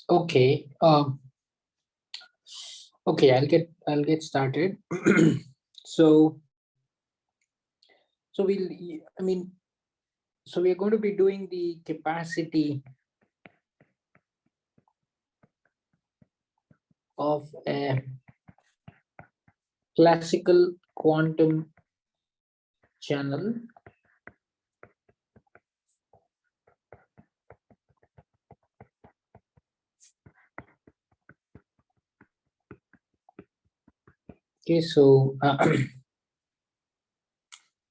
Okay. Okay, I'll get started. so so we'll I mean so we're going to be doing the capacity of a classical quantum channel okay. So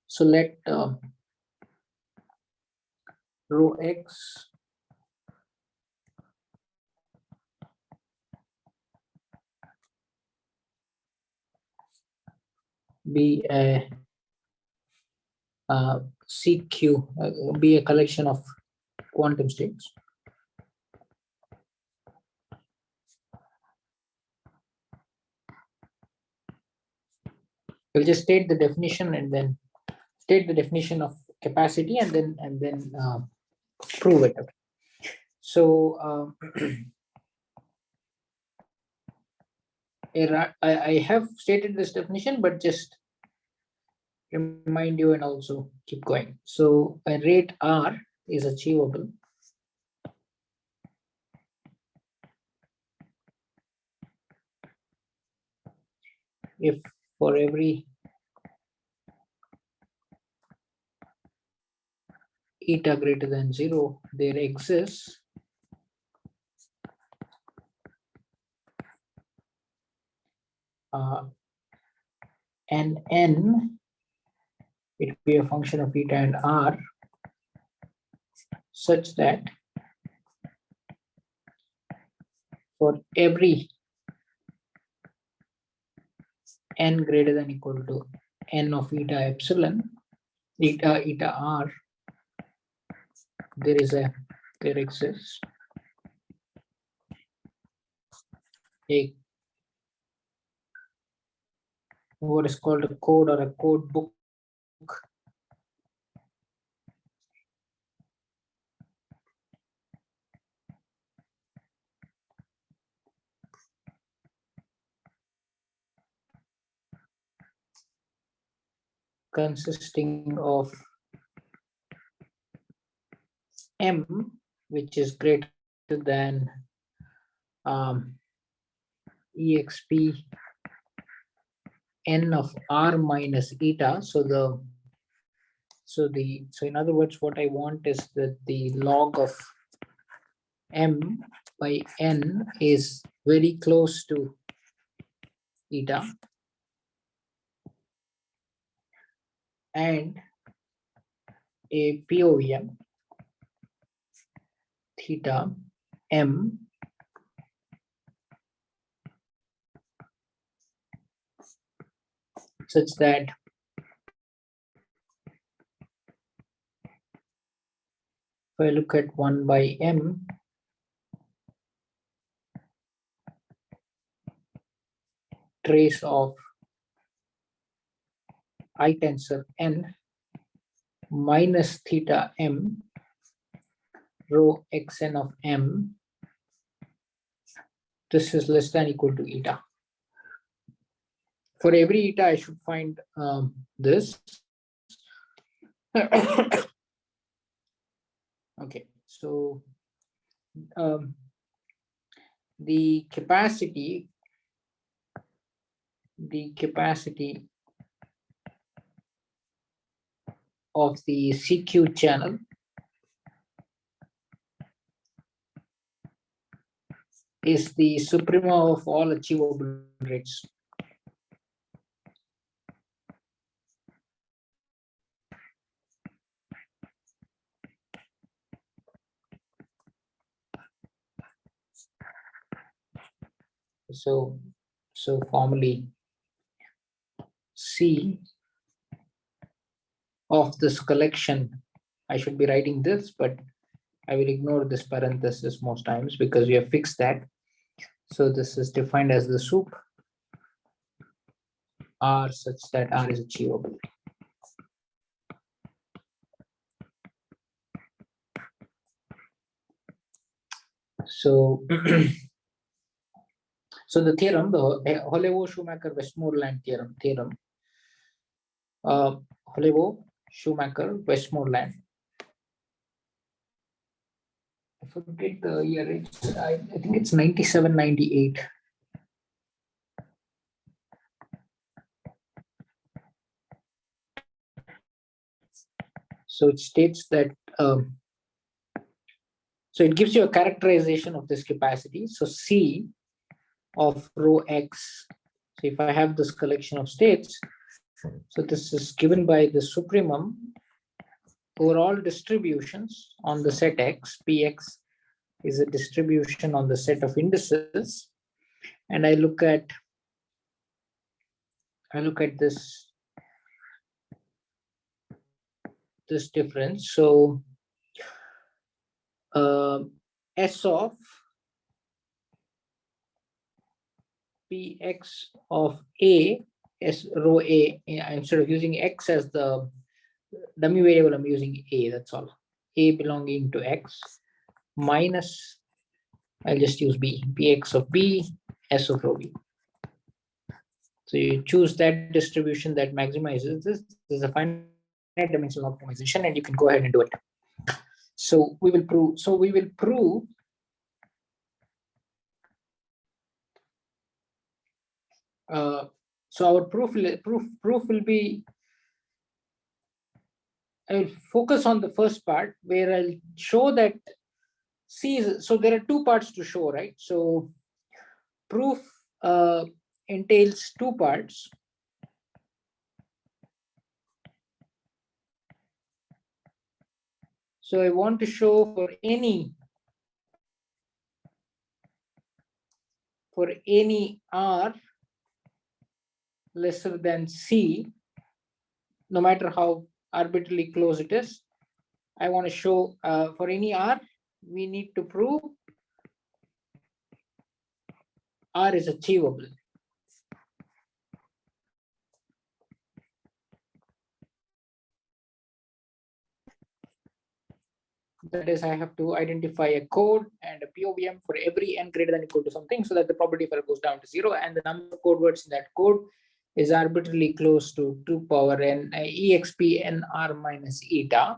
so let rho x be a CQ, be a collection of quantum states. We'll just state the definition and then state the definition of capacity and then prove it. So I have stated this definition, but just remind you and also keep going. So a rate R is achievable if for every eta greater than 0, there exists an n, it will be a function of eta and r, such that for every n greater than equal to n of eta epsilon, eta r, there exists a what is called a code or a code book consisting of m, which is greater than exp n of r minus eta. So in other words, what I want is that the log of m by n is very close to eta. and a POVM theta m such that if I look at 1 by m, trace of I tensor n minus theta m rho xn of m, this is less than equal to eta. For every eta, I should find this. Okay, so the capacity of the CQ channel is the suprema of all achievable rates. So formally C of this collection, I should be writing this, but I will ignore this parenthesis most times because we have fixed that. So this is defined as the sup R such that R is achievable. So, so the theorem, the Holevo-Schumacher-Westmoreland theorem, Holevo-Schumacher-Westmoreland. I forget the year. I think it's 97, 98. So it states that, so it gives you a characterization of this capacity. So C of rho x. So if I have this collection of states, so this is given by the supremum over all distributions on the set X. Px is a distribution on the set of indices, and I look at this difference. So S of Px of A, S rho A, instead of using X as the dummy variable, I'm using A, that's all. A belonging to X minus, I'll just use B, Px of B, S of rho B. So you choose that distribution that maximizes this. This is a finite dimensional optimization, and you can go ahead and do it. So we will prove. So our proof will be. I will focus on the first part where I'll show that C is. So there are two parts to show, right? So proof entails two parts. So I want to show for any R lesser than C, no matter how arbitrarily close it is, I want to show for any R, we need to prove R is achievable. That is, I have to identify a code and a POVM for every n greater than or equal to something, so that the probability error goes down to 0, and the number of code words in that code is arbitrarily close to 2 power n exp n r minus eta.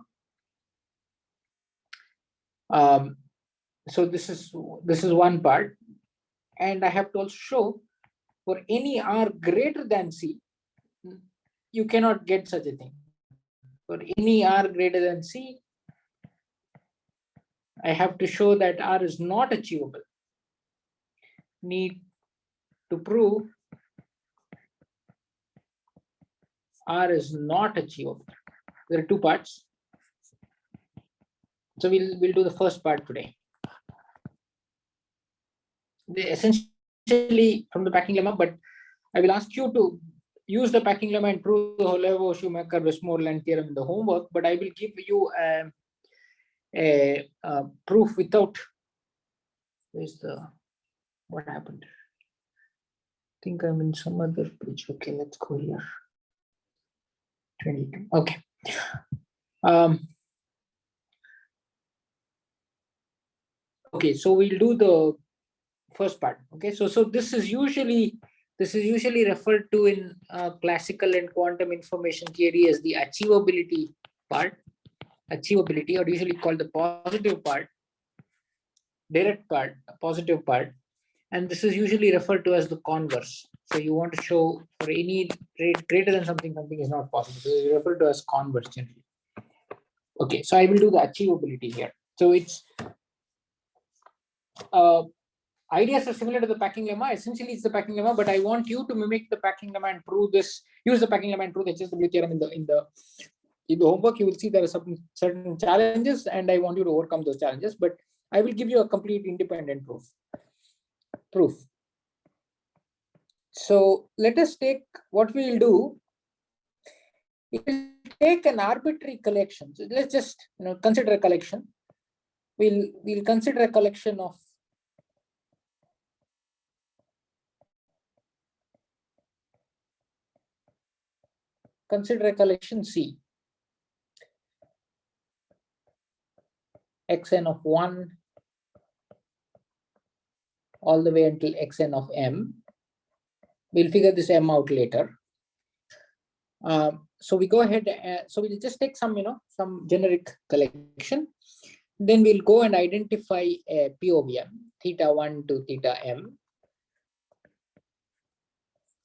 So this is one part, and I have to also show for any R greater than C, you cannot get such a thing. For any R greater than C, I have to show that R is not achievable. Need to prove R is not achievable. There are two parts. So we'll do the first part today. Essentially from the packing lemma, but I will ask you to use the packing lemma and prove the Holevo, Shoemaker, Westmoreland theorem in the homework, but I will give you a proof without. Where's the, what happened? I think I'm in some other page. Okay, let's go here. 22. Okay. Okay, so we'll do the first part. Okay, so this is usually referred to in classical and quantum information theory as the achievability part, achievability, or usually called the positive part, direct part, positive part, and this is usually referred to as the converse. So you want to show for any rate greater than something, something is not possible. So you refer to as converse generally. Okay, so I will do the achievability here. So it's ideas are similar to the packing lemma. Essentially, it's the packing lemma, but I want you to mimic the packing lemma and prove this. Use the packing lemma and prove the HSW theorem in the homework. You will see there are some certain challenges, and I want you to overcome those challenges. But I will give you a complete independent proof. So let us take what we will do. We will take an arbitrary collection. So let's just consider a collection. We'll consider a collection of collection C. Xn of 1 all the way until xn of m. We'll figure this m out later. So we go ahead. So we'll just take some generic collection. Then we'll go and identify a P of m, theta 1 to theta m.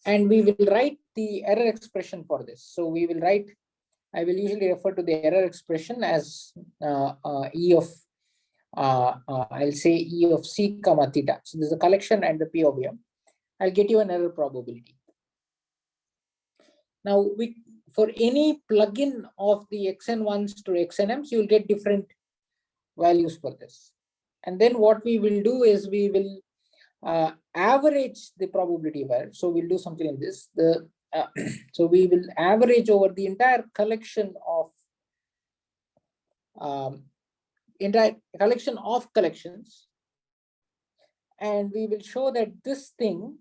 And we will write the error expression for this. So we will write, I will usually refer to the error expression as E of, I'll say E of C comma theta. So there's a collection and the P of m. I'll get you an error probability. Now, for any plugin of the xn1s to xnms, you will get different values for this. And then what we will do is we will average the probability of error. So we'll do something like this. So we will average over the entire collection of collections, and we will show that this thing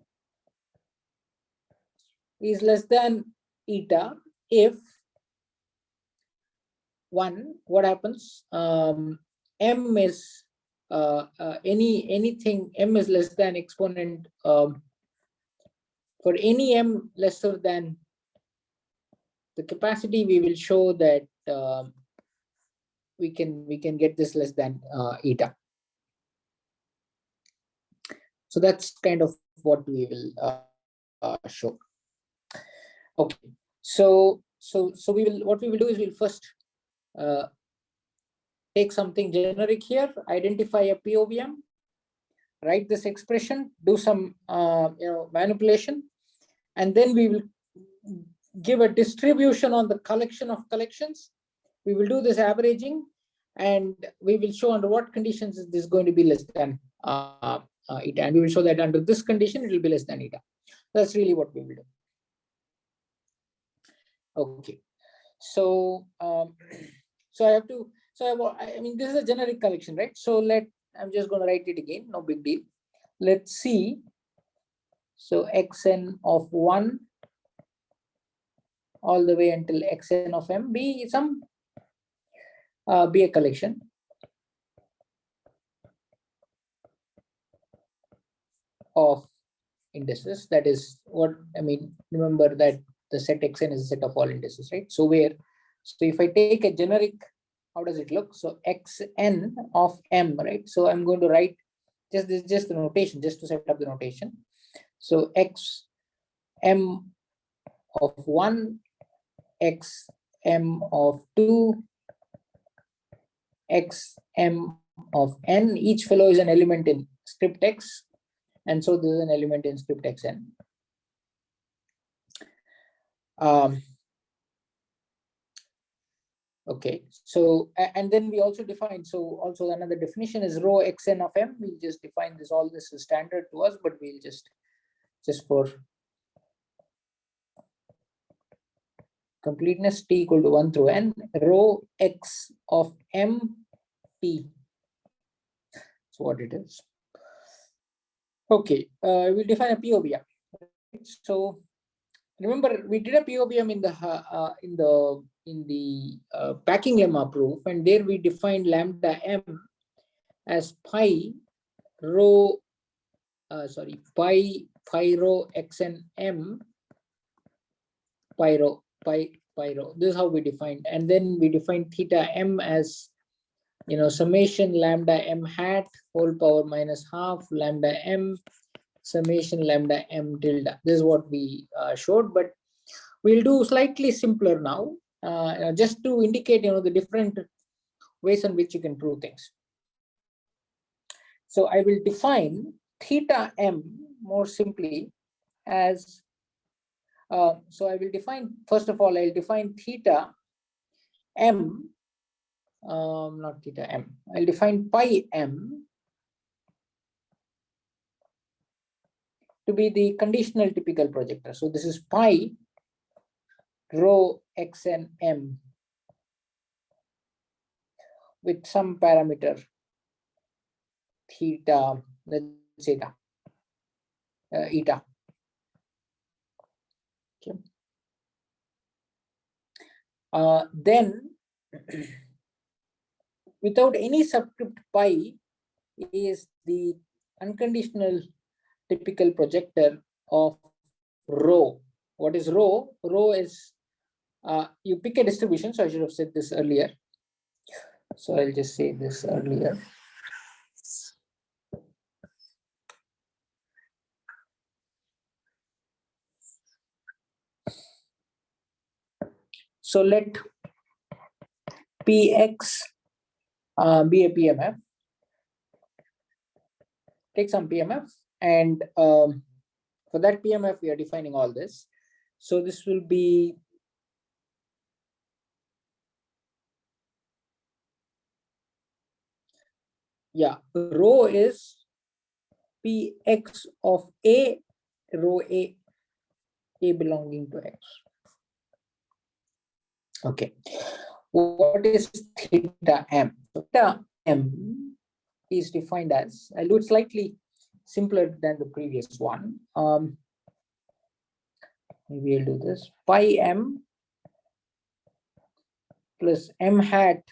is less than eta if one, what happens, m is anything m is less than exponent for any m lesser than the capacity. We will show that we can get this less than eta. So that's kind of what we will show. Okay, so we will, what we will do is we'll first take something generic here, identify a P of m, write this expression, do some manipulation, and then we will give a distribution on the collection of collections. We will do this averaging, and we will show under what conditions is this going to be less than eta, and we will show that under this condition it will be less than eta. That's really what we will do. Okay, so I mean this is a generic collection, right? So I'm just going to write it again, no big deal. Let's see. So xn of 1 all the way until xn of m be a collection of indices. That is what I mean. Remember that the set xn is a set of all indices, right? So if I take a generic, how does it look? So xn of m, right? So I'm going to write just the notation, just to set up the notation. So x m of 1, x m of 2, x m of n. Each fellow is an element in script x, and so this is an element in script xn. Okay, so and then we also define, so also another definition is rho xn of m. We'll just define this, all this is standard to us, but we'll just for completeness, t equal to 1 through n, rho x of m t. So what it is. Okay, we'll define a POVM. So remember, we did a POVM in the packing lemma proof, and there we defined lambda m as pi rho pi rho xn m pi rho. This is how we defined, and then we defined theta m as summation lambda m hat whole power minus half lambda m summation lambda m tilde. This is what we showed, but we'll do slightly simpler now, just to indicate the different ways in which you can prove things. So I will define theta m more simply as, so I will define, first of all, I'll define theta m, not theta m, I'll define pi m to be the conditional typical projector. So this is pi rho xn m with some parameter theta, let's say eta. Okay. Then without any subscript pi is the unconditional typical projector of rho. What is rho? Rho is, you pick a distribution, so I should have said this earlier. So I'll just say this earlier. So let Px be a PMF. Take some PMF, and for that PMF, we are defining all this. So this will be rho is Px of a, rho a belonging to x. Okay, what is theta m? Theta m is defined as, I'll do it slightly simpler than the previous one. Maybe I'll do this, pi m plus m hat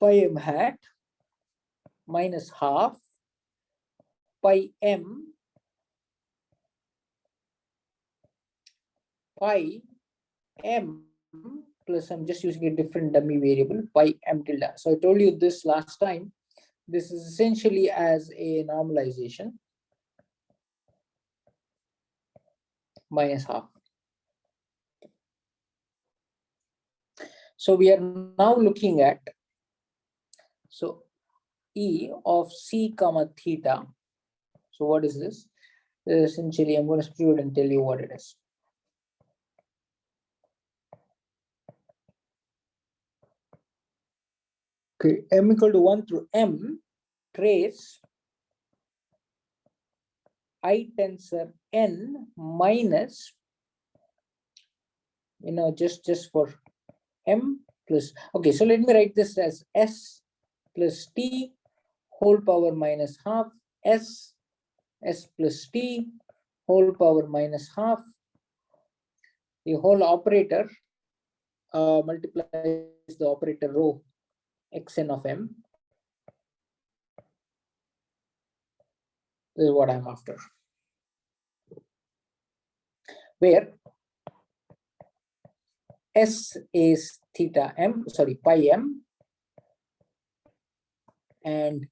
pi m hat minus half pi m plus, I'm just using a different dummy variable, pi m tilde. So I told you this last time. This is essentially as a normalization minus half. So we are now looking at, so E of c comma theta. So what is this? Essentially, I'm going to screw it and tell you what it is. Okay, m equal to 1 through m trace I tensor n minus, just for m plus, okay, so let me write this as s plus t whole power minus half s plus t whole power minus half, the whole operator multiplies the operator rho xn of m. This is what I'm after, where s is theta m, sorry, pi m, and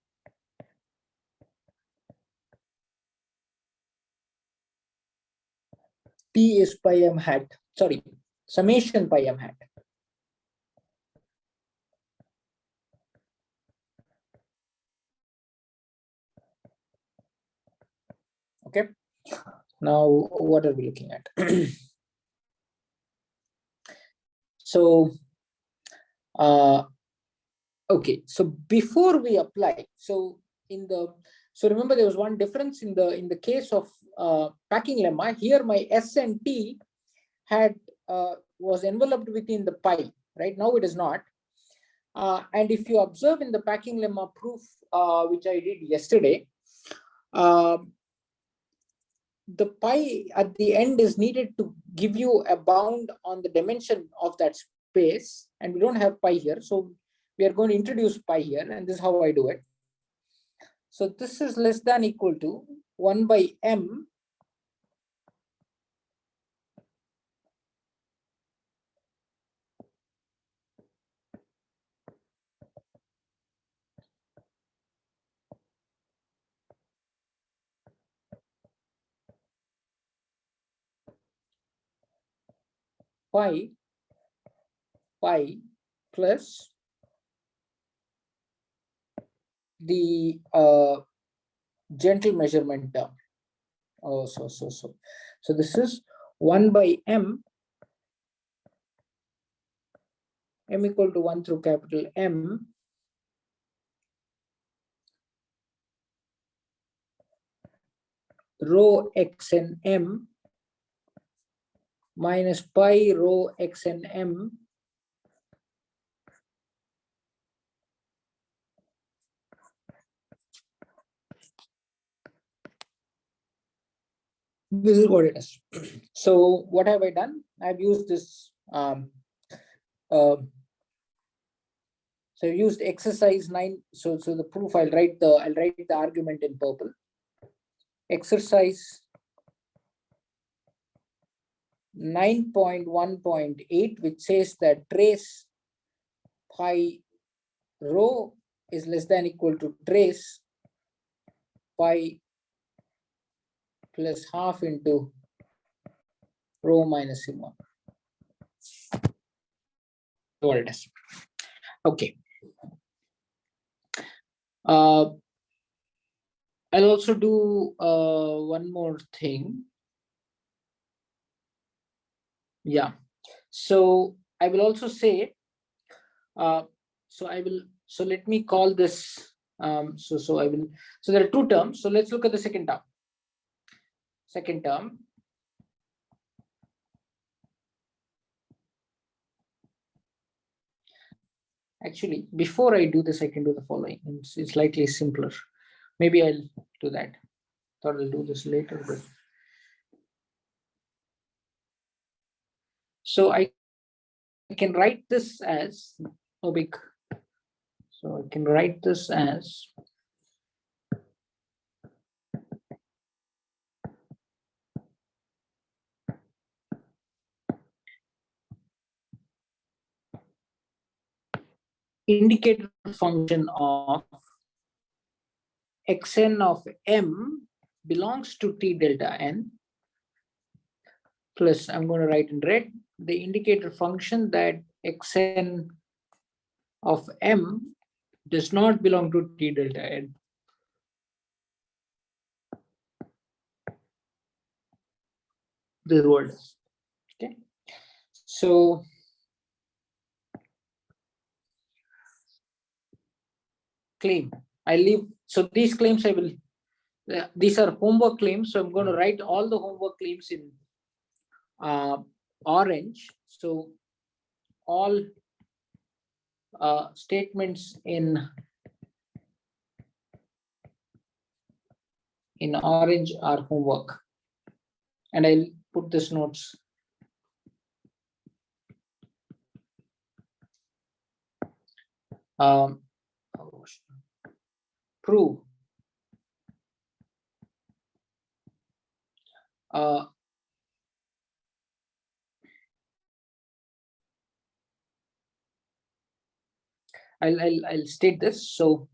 t is pi m hat, sorry, summation pi m hat. Okay, now what are we looking at? So okay, so before we apply, so remember there was one difference in the case of packing lemma. Here my S and T had was enveloped within the pi. Right now it is not. And if you observe in the packing lemma proof, which I did yesterday, the pi at the end is needed to give you a bound on the dimension of that space, and we don't have pi here, so we are going to introduce pi here, and this is how I do it. So this is less than equal to 1 by m pi plus the gentle measurement term. Oh, so this is 1 by m equal to 1 through capital M rho xn m minus pi rho xn m this is what it is. So what have I done? I've used this so I've used exercise 9. So the proof I'll write the argument in purple. Exercise 9.1.8, which says that trace pi rho is less than equal to trace pi plus half into rho minus sigma. What it is. Okay. I'll also do one more thing. Yeah. So I will also say. So let me call this. So there are two terms. So let's look at the second term. Second term. Actually, before I do this, I can do the following. It's slightly simpler. Maybe I'll do that. Thought I'll do this later, but so I can write this as big. So I can write this as indicator function of xn of m belongs to t delta n plus, I'm going to write in red, the indicator function that xn of m does not belong to t delta n. This word. Okay. So claim. I leave. So these claims I will. These are homework claims. So I'm going to write all the homework claims in orange. So all statements in orange are homework, and I'll put this notes. Prove I'll state this. So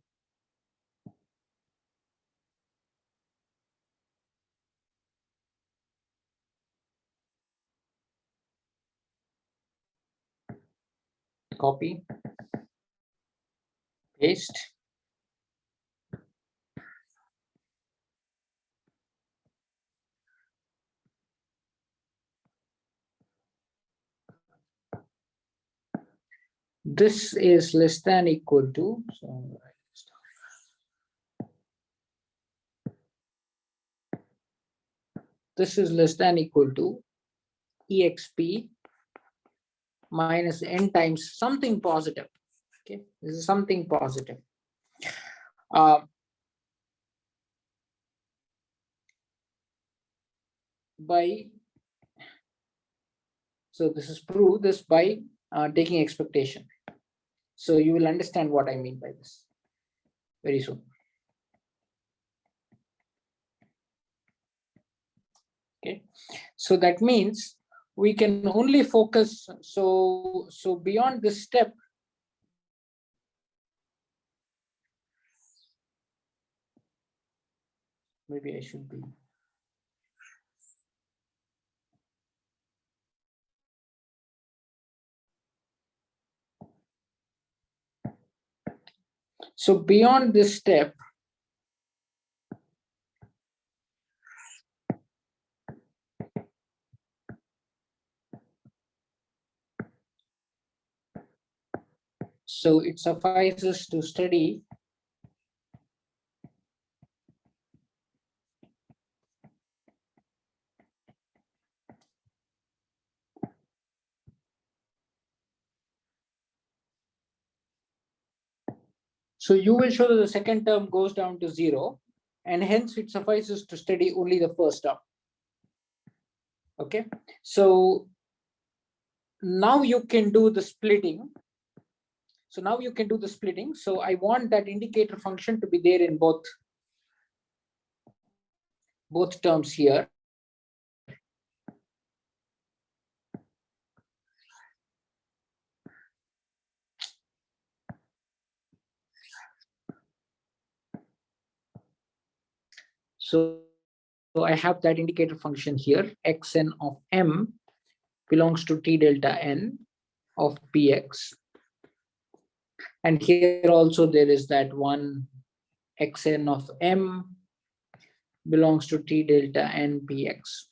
copy, paste. this is less than equal to, so this is less than equal to exp minus n times something positive. Okay, this is something positive. So this is prove this by taking expectation. So you will understand what I mean by this very soon. Okay, so that means we can only focus. So beyond this step, maybe I should be. So beyond this step, so it suffices to study so you will show that the second term goes down to 0, and hence it suffices to study only the first term. Okay, so now you can do the splitting. So now you can do the splitting. So I want that indicator function to be there in both terms here. So I have that indicator function here, xn of m belongs to t delta n of px. And here also there is that one xn of m belongs to t delta n px.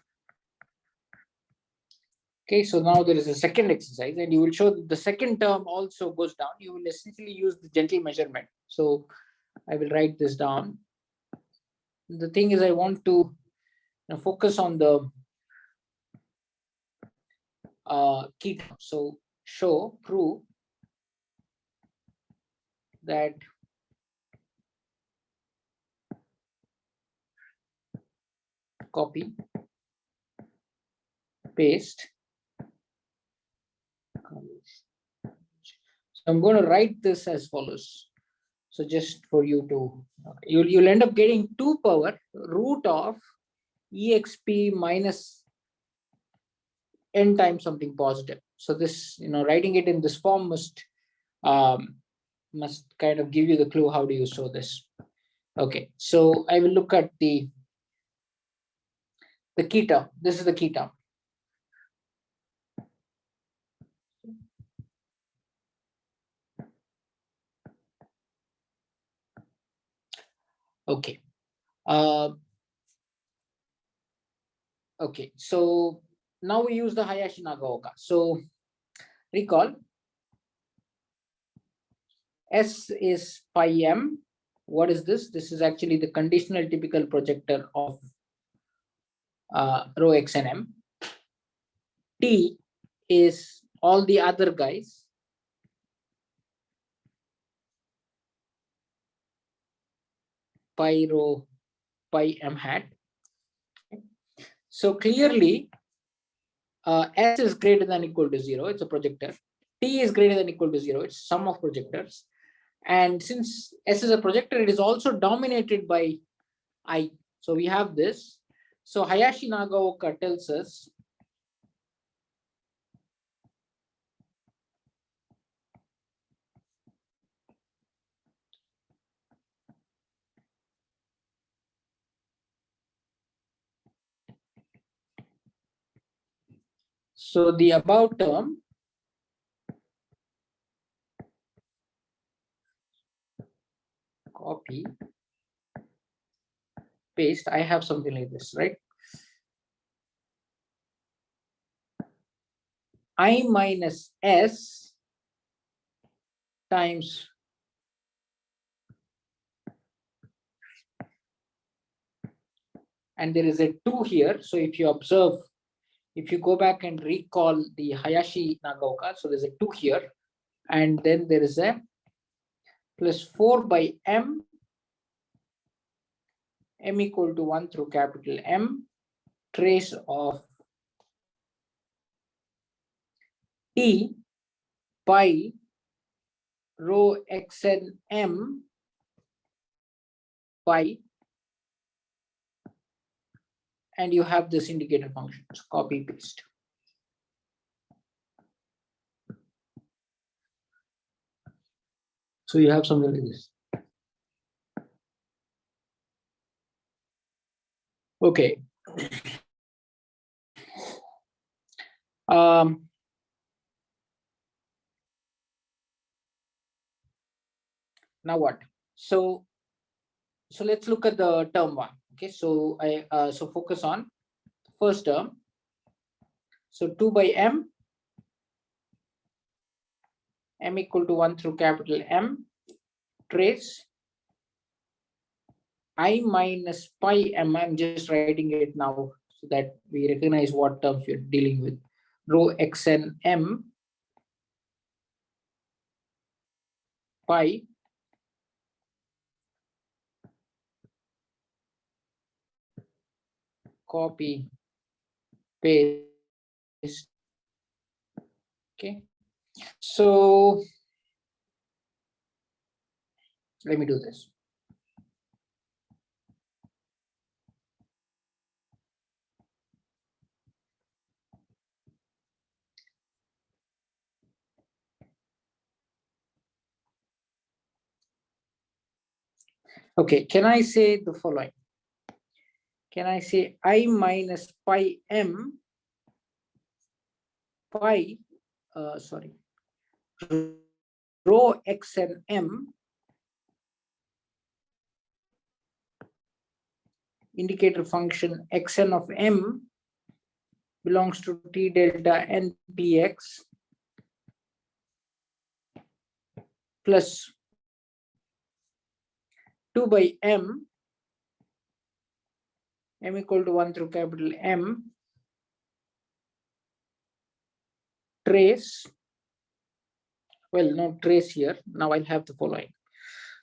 Okay, so now there is a second exercise, and you will show that the second term also goes down. You will essentially use the gentle measurement. So I will write this down. The thing is, I want to focus on the key term. So prove that copy, paste. So I'm going to write this as follows. So just for you to, you'll end up getting 2 power root of exp minus n times something positive. So this, writing it in this form must kind of give you the clue how do you show this. Okay, so I will look at the key term. This is the key term. Okay. Okay, so now we use the Hayashi-Nagaoka. So recall, S is pi m. What is this? This is actually the conditional typical projector of rho x and m. T is all the other guys. Pi rho pi m hat. So clearly, S is greater than equal to 0. It's a projector. T is greater than equal to 0. It's sum of projectors. And since S is a projector, it is also dominated by I. So we have this. So Hayashi-Nagaoka tells us so the above term copy paste. I have something like this, right? I minus S times and there is a 2 here. So if you observe, if you go back and recall the Hayashi Nagaoka, so there's a 2 here, and then there is a plus 4 by m equal to 1 through capital M, trace of T by rho xn m by, and you have this indicator function. So copy paste. So you have something like this. Okay. Now what? So let's look at the term 1. Okay, so I so focus on first term. So 2 by m equal to 1 through capital M, trace I minus pi m. I'm just writing it now so that we recognize what terms we're dealing with. Rho xn m pi copy paste. Okay, so let me do this. Okay, can I say the following? Can I say I minus pi m pi, sorry, rho xn m indicator function xn of m belongs to T delta n px plus 2 by m equal to 1 through capital M, trace, well, no trace here. Now I'll have the following.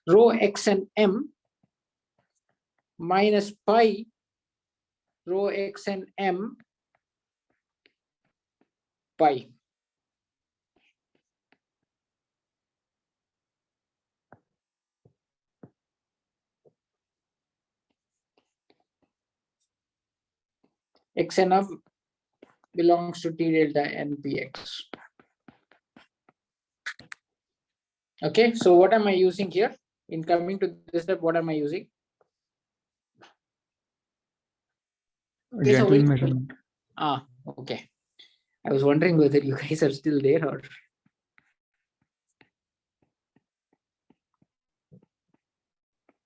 Rho xn m minus pi rho xn m pi. Xn of belongs to T delta n px. Okay, so what am I using here? In coming to this step, what am I using? Gentleman measurement. Ah, okay. I was wondering whether you guys are still there or.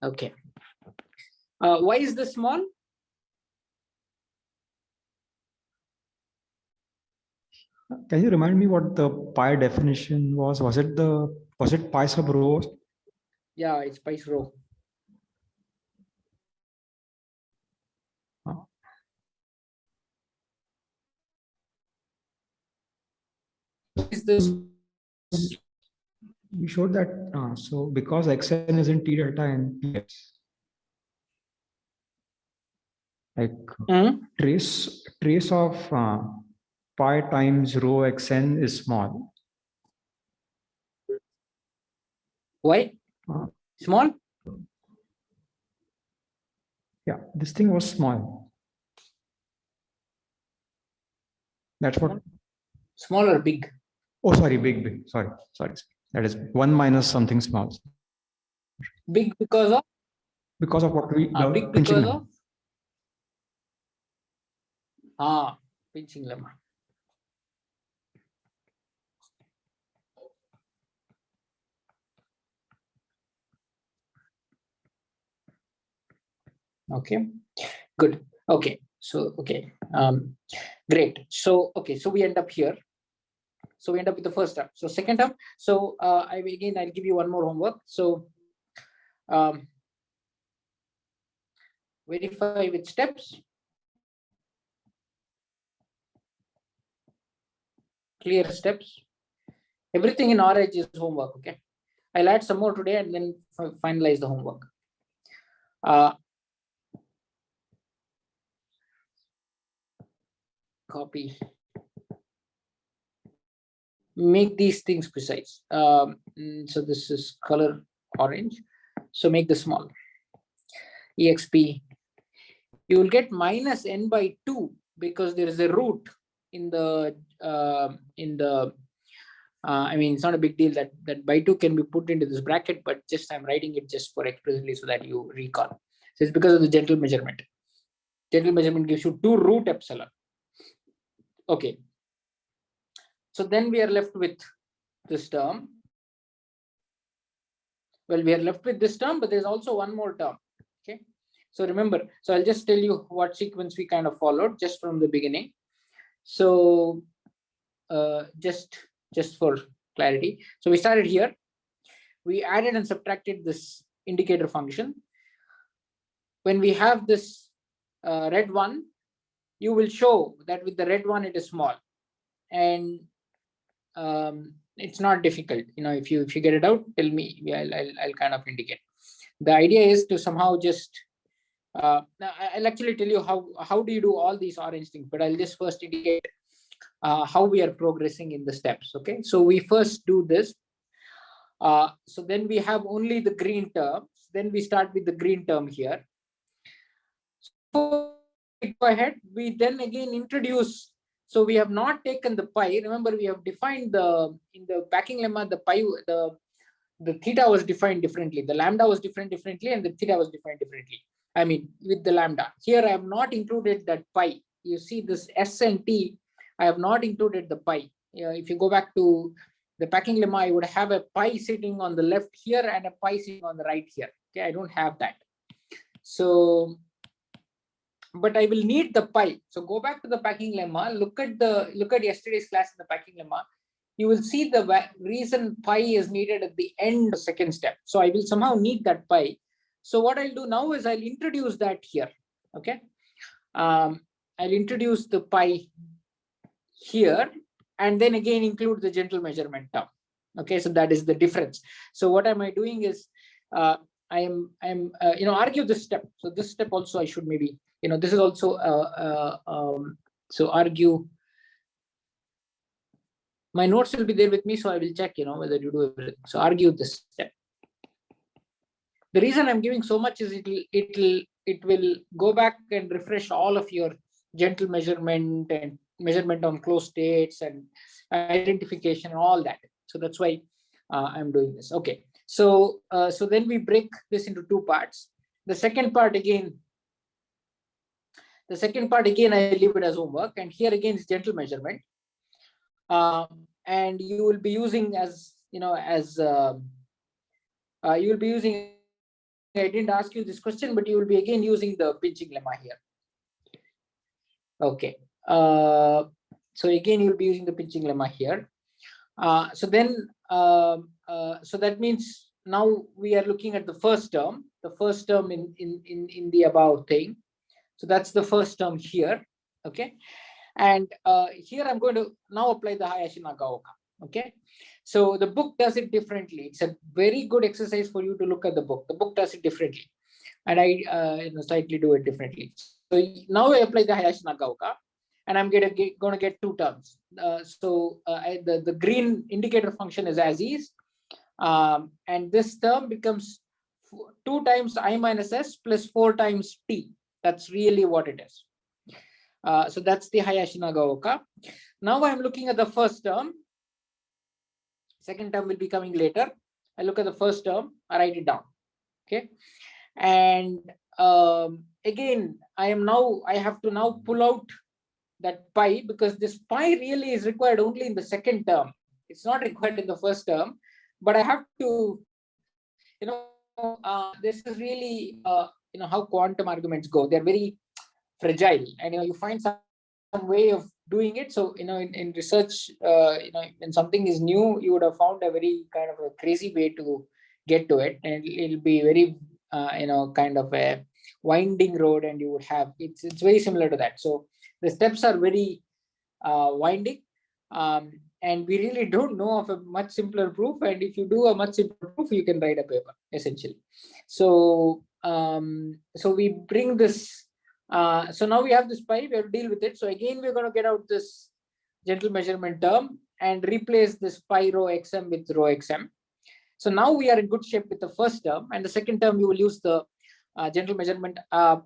Okay. Why is this small? Can you remind me what the pi definition was? Was it pi sub rho? Yeah, it's pi rho. Is this? We showed that so because xn is in T delta and px, like trace of pi times rho xn is small. Why? Small? Yeah, this thing was small. That's what. Small or big? Oh, sorry, big. Sorry. That is 1 minus something small. Big because of? Because of what we. Big because of? Pinching lemma. Okay, good. Okay, so okay, great. So okay, so we end up here. So we end up with the first term. So second term. So I'll give you one more homework. So verify with steps. Clear steps. Everything in RH is homework. Okay. I'll add some more today and then finalize the homework. Copy. Make these things precise. So this is color orange. So make this small. EXP. You will get minus n by 2 because there is a root in the I mean, it's not a big deal that by 2 can be put into this bracket, but just I'm writing it just for explicitly so that you recall. So it's because of the gentle measurement. Gentle measurement gives you 2 root epsilon. Okay. So then we are left with this term. Well, we are left with this term, but there's also one more term. Okay. So remember, so I'll just tell you what sequence we kind of followed just from the beginning. So just for clarity. So we started here. We added and subtracted this indicator function. When we have this red one, you will show that with the red one, it is small. And it's not difficult. If you get it out, tell me. I'll kind of indicate. The idea is to somehow just now I'll actually tell you how do you do all these orange things, but I'll just first indicate how we are progressing in the steps. Okay, so we first do this. So then we have only the green term. Then we start with the green term here. So we go ahead. We then again introduce. So we have not taken the pi. Remember, we have defined in the packing lemma, the pi, the theta was defined differently. The lambda was defined differently, and the theta was defined differently. I mean, with the lambda. Here, I have not included that pi. You see this S and T, I have not included the pi. If you go back to the packing lemma, I would have a pi sitting on the left here and a pi sitting on the right here. Okay, I don't have that. So, but I will need the pi. So go back to the packing lemma, look at yesterday's class in the packing lemma. You will see the reason pi is needed at the end of the second step. So I will somehow need that pi. So what I'll do now is I'll introduce that here. Okay. I'll introduce the pi here and then again include the gentle measurement term. Okay. So that is the difference. So what am I doing is I am argue this step. So this step also I should maybe, this is also so argue. My notes will be there with me, so I will check, whether you do everything. So argue this step. The reason I'm giving so much is it will go back and refresh all of your gentle measurement and measurement on closed states and identification and all that. So that's why I'm doing this. Okay. So so then we break this into 2 parts. The second part again, I leave it as homework, and here again is gentle measurement. And you will be using you will be using, I didn't ask you this question, but you will be again using the pinching lemma here. Okay. So again, you'll be using the pinching lemma here. So then, so that means now we are looking at the first term in the above thing. So that's the first term here. Okay. And here I'm going to now apply the Hayashi Nagaoka. Okay. So the book does it differently. It's a very good exercise for you to look at the book. The book does it differently. And I slightly do it differently. So now I apply the Hayashi Nagaoka, and I'm going to get 2 terms. The green indicator function is as is. And this term becomes 2 times I minus S plus 4 times T. That's really what it is. So that's the Hayashi Nagaoka. Now I'm looking at the first term. Second term will be coming later. I look at the first term, I write it down. Okay. And again, I have to now pull out that pi, because this pi really is required only in the second term. It's not required in the first term, but I have to, this is really, how quantum arguments go. They're very fragile, and you find some way of doing it. So, in research, when something is new, you would have found a very kind of a crazy way to get to it, and it'll be very, kind of a winding road, and you would have, it's very similar to that. So the steps are very winding, and we really don't know of a much simpler proof. And if you do a much simpler proof, you can write a paper essentially. So we bring this. So now we have this pi, we have to deal with it. So again, we're going to get out this gentle measurement term and replace this pi rho xm with rho xm. So now we are in good shape with the first term, and the second term you will use the gentle measurement,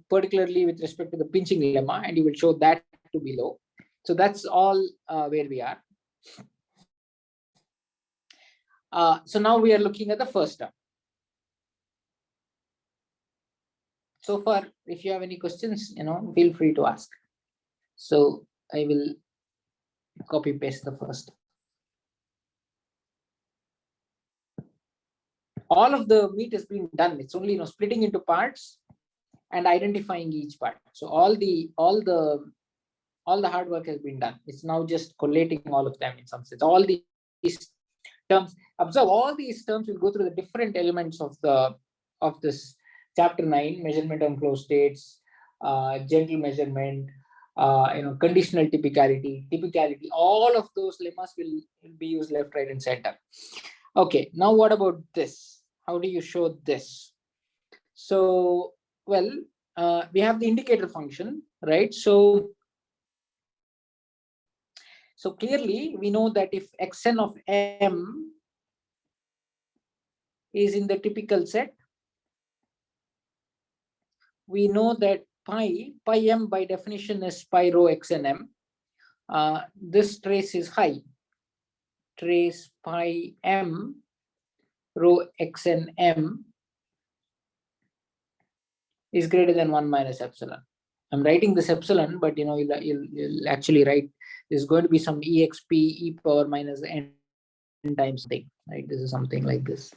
particularly with respect to the pinching lemma, and you will show that to be low. So that's all where we are. So now we are looking at the first term. So far, if you have any questions, feel free to ask. So I will copy paste the first. All of the meat has been done. It's only splitting into parts and identifying each part. So all the hard work has been done. It's now just collating all of them in some sense. All these terms, observe all these terms will go through the different elements of this chapter 9, measurement on closed states, gentle measurement, conditional typicality, all of those lemmas will be used left, right, and center. Okay, now what about this? How do you show this? So, well, we have the indicator function, right? So clearly we know that if xn of m is in the typical set, we know that pi m by definition is pi rho xn m. This trace is high. Trace pi m rho xn m is greater than 1 minus epsilon. I'm writing this epsilon, but you'll actually write, there's going to be some exp e power minus n times thing, right? This is something like this.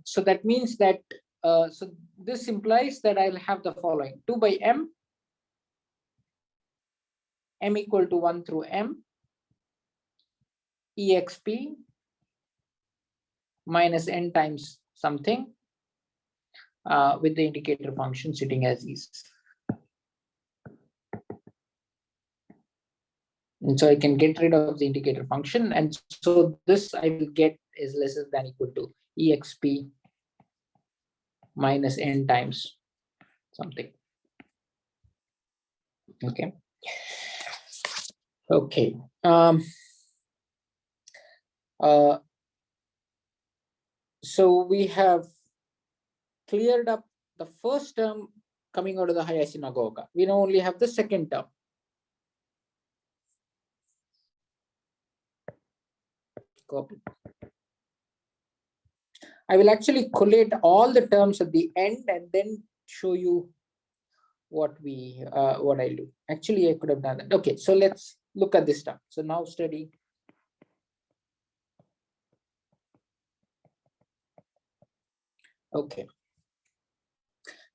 So that means that, so this implies that I'll have the following: 2 by m equal to 1 through m, exp minus n times something, with the indicator function sitting as is. And so I can get rid of the indicator function, and so this I will get is less than equal to exp minus n times something. Okay. Okay. So we have cleared up the first term coming out of the higher synagogue. We now only have the second term. Copy. I will actually collate all the terms at the end and then show you what I'll do. Actually, I could have done that. Okay, so let's look at this term. So now study. Okay.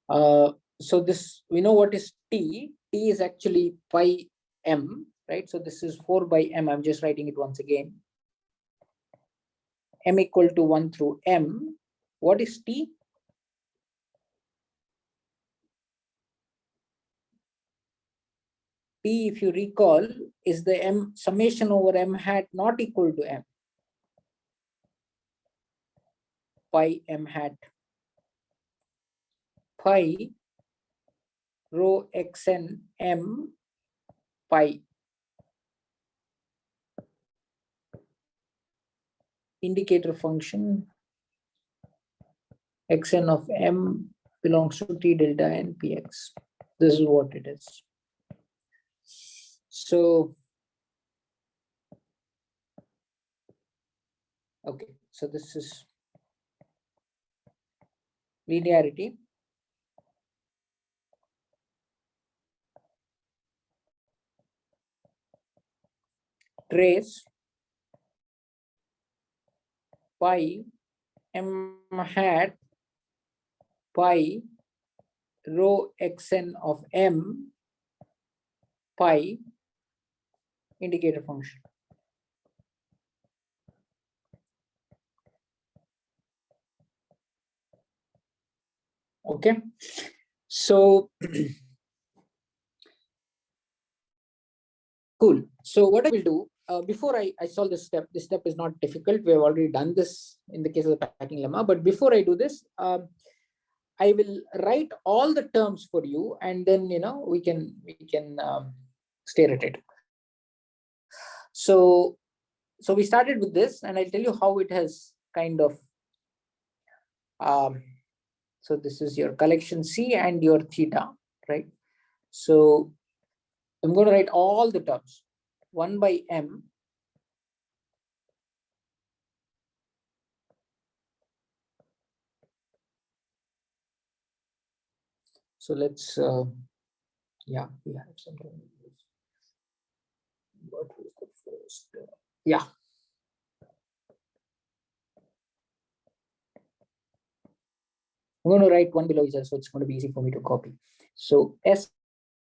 So this, we know what is T. T is actually pi m, right? So this is 4 by m. I'm just writing it once again. M equal to 1 through m. What is T? T, if you recall, is the m summation over m hat not equal to m. Pi m hat. Pi rho xn m pi. Indicator function xn of m belongs to t delta n px. This is what it is. So, okay, so this is linearity. Trace pi m hat pi rho xn of m pi indicator function. Okay, so cool. So what I will do before I solve this step is not difficult. We have already done this in the case of the packing lemma. But before I do this, I will write all the terms for you, and then we can stare at it. So we started with this, and I'll tell you how it has kind of. So this is your collection C and your theta, right? So I'm going to write all the terms. 1 by m so let's yeah, we have something. What was the first? Yeah. I'm going to write one below each other, so it's going to be easy for me to copy. So S,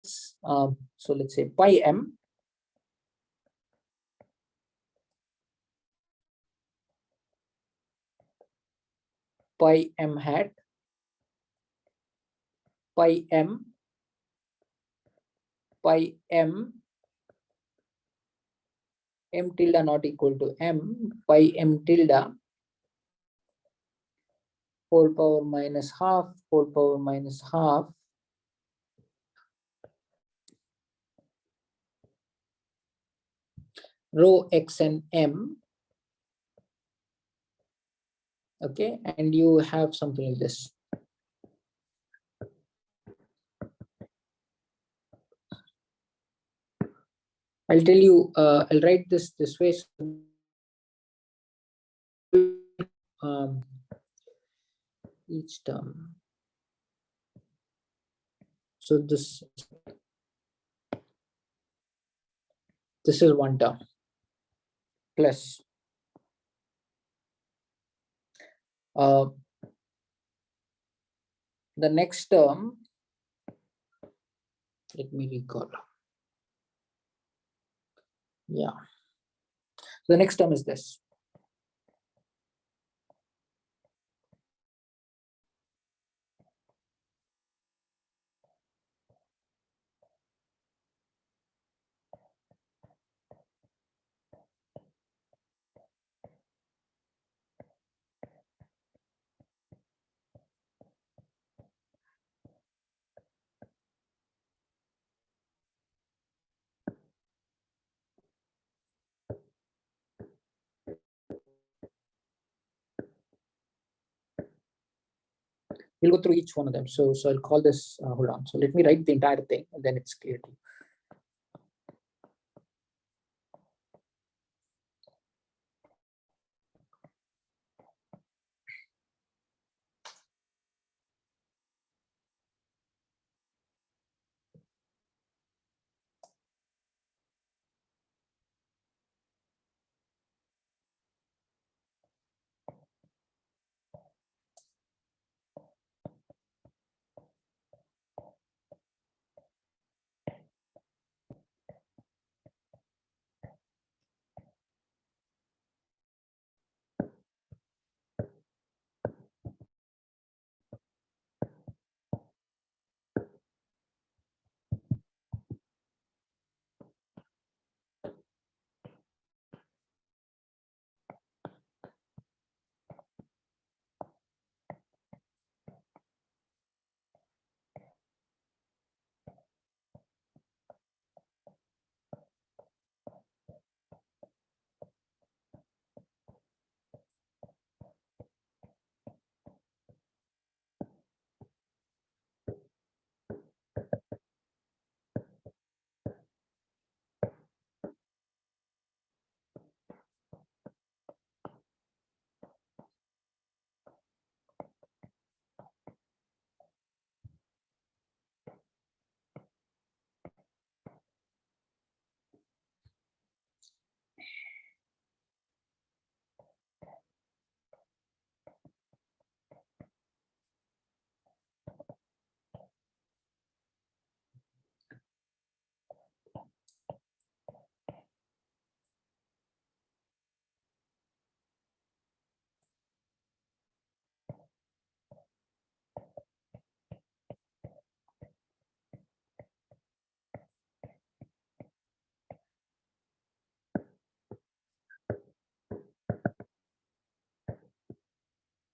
so let's say pi m pi m hat pi m pi m m tilde not equal to m pi m tilde whole power minus half whole power minus half rho x and m. Okay, and you have something like this. I'll tell you, I'll write this way. Each term. So this is one term plus the next term. Let me recall. Yeah. The next term is this. We'll go through each one of them. So I'll call this, hold on. So let me write the entire thing, and then it's clear to you.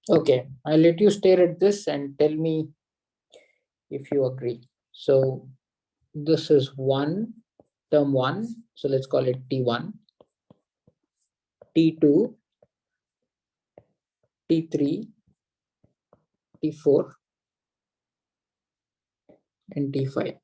Okay, I'll let you stare at this and tell me if you agree. So this is term 1. So let's call it T1, T2, T3, T4, and T5.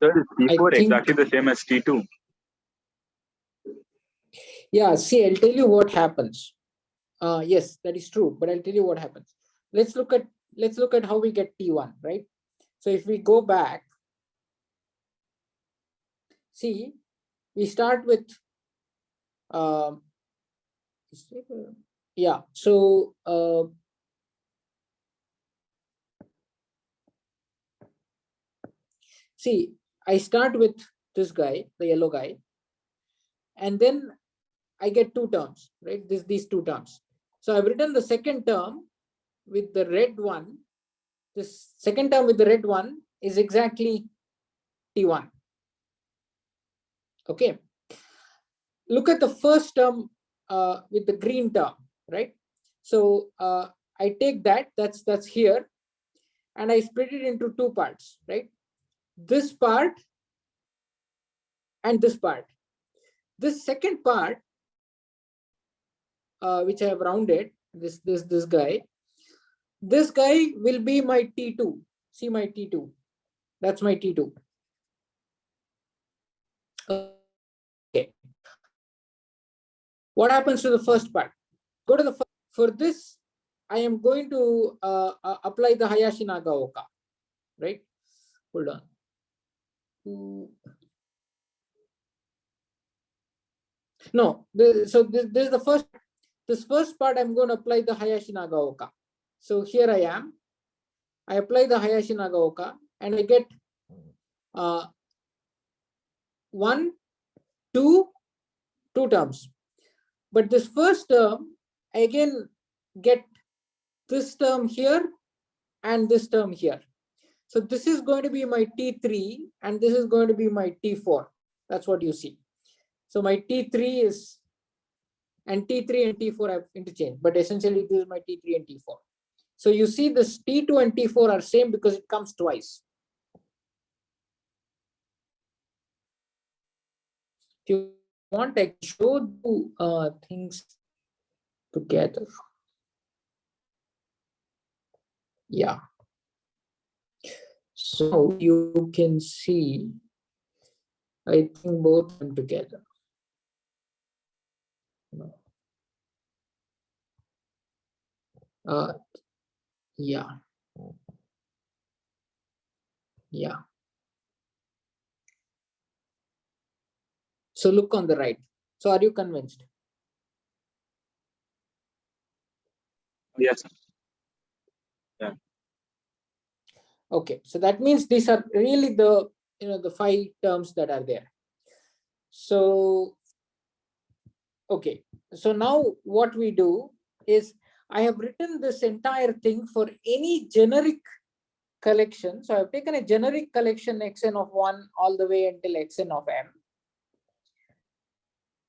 Sir, is I T4 think, exactly the same as T2? yeah, see, I'll tell you what happens. Yes, that is true, but I'll tell you what happens. Let's look at how we get T1, right? So if we go back, see, we start with yeah. So see, I start with this guy, the yellow guy, and then I get two terms, right? These two terms. So I've written the second term with the red one. This second term with the red one is exactly T1. Okay. Look at the first term with the green term, right? So I take that's here, and I split it into two parts, right? This part and this part. This second part, which I have rounded, this guy, will be my T2. See my T2. That's my T2. Okay. What happens to the first part? Go to the first. For this, I am going to apply the Hayashi Nagaoka, right? Hold on. No, so this is the first. This first part, I'm going to apply the Hayashi Nagaoka. So here I am. I apply the Hayashi Nagaoka, and I get 1, 2, 2 terms. But this first term, I again get this term here and this term here. So this is going to be my T3 and this is going to be my T4. That's what you see. So my T3 is, and T3 and T4 have interchanged, but essentially this is my T3 and T4. So you see this T2 and T4 are same because it comes twice. If you want, I can show you things together. Yeah. So you can see, I think both of them together. Yeah. Yeah. So look on the right. So are you convinced? Yes. Yeah. Okay. So that means these are really the, the 5 terms that are there. So, okay. So now what we do is I have written this entire thing for any generic collection. So I've taken a generic collection xn of 1 all the way until xn of m.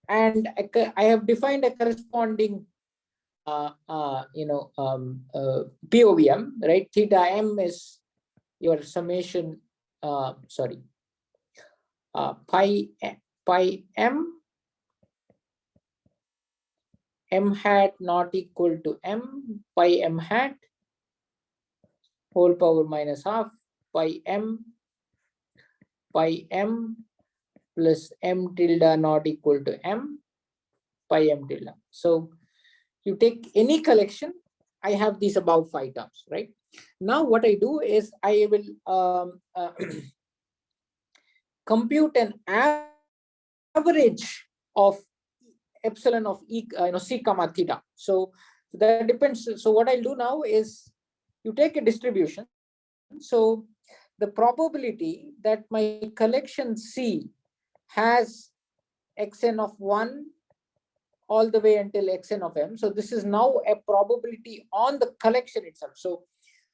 And I have defined a corresponding POVM, right? Theta m is your summation, pi m hat not equal to m pi m hat whole power minus half pi m plus m tilde not equal to m pi m tilde. So you take any collection, I have these above 5 terms, right? Now what I do is I will compute an average of epsilon of e, c comma theta. So that depends. So what I'll do now is you take a distribution. So the probability that my collection C has xn of 1 all the way until xn of m. So this is now a probability on the collection itself. So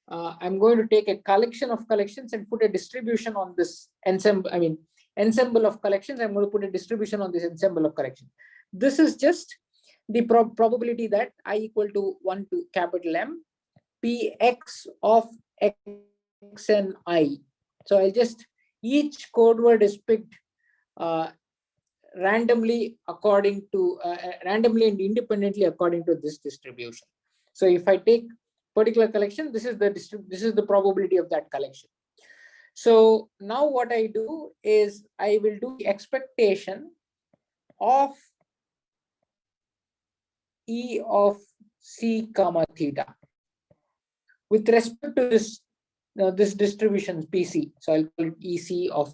I'm going to take a collection of collections and put a distribution on this ensemble, ensemble of collections. I'm going to put a distribution on this ensemble of collections. This is just the probability that I equal to 1 to capital M, Px of xn I. So I'll just, each code word is picked randomly according to, randomly and independently according to this distribution. So if I take particular collection, this is the probability of that collection. So now what I do is I will do the expectation of E of C comma theta with respect to this this distribution PC. So I'll call it EC of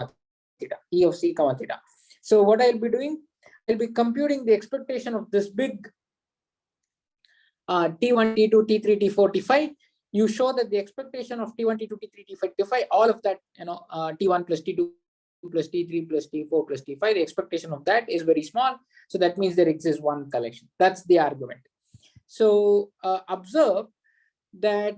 theta, E of C comma theta. So what I'll be doing, I'll be computing the expectation of this big T1, T2, T3, T4, T5. You show that the expectation of T1, T2, T3, T5, T5, all of that, T1 plus T2 plus T3 plus T4 plus T5, the expectation of that is very small. So that means there exists one collection. That's the argument. So observe that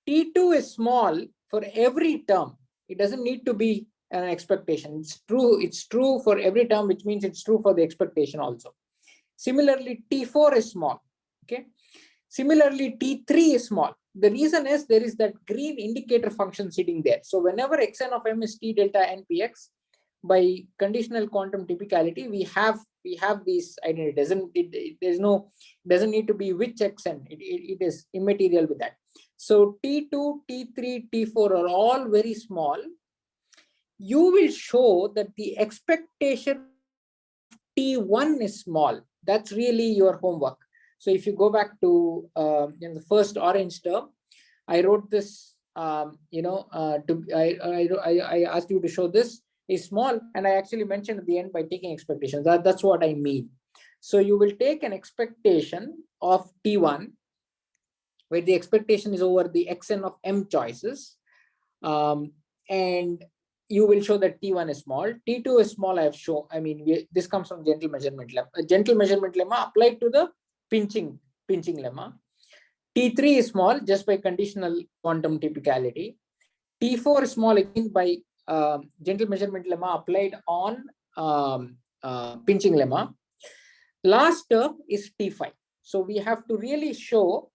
T2 is small for every term. It doesn't need to be an expectation. It's true. It's true for every term, which means it's true for the expectation also. Similarly, T4 is small. Okay. Similarly, T3 is small. The reason is there is that green indicator function sitting there. So whenever xn of m is T delta npx, by conditional quantum typicality, we have these identity. Doesn't need to be which xn. It is immaterial with that. So T2, T3, T4 are all very small. You will show that the expectation T1 is small. That's really your homework. So if you go back to in the first orange term, I wrote this. I asked you to show this is small, and I actually mentioned at the end by taking expectations. That's what I mean. So you will take an expectation of T1, where the expectation is over the xn of m choices, and you will show that T1 is small. T2 is small. I have shown. This comes from gentle measurement lemma. A gentle measurement lemma applied to the pinching lemma. T3 is small just by conditional quantum typicality. T4 is small again by gentle measurement lemma applied on pinching lemma. Last term is T5. So we have to really show.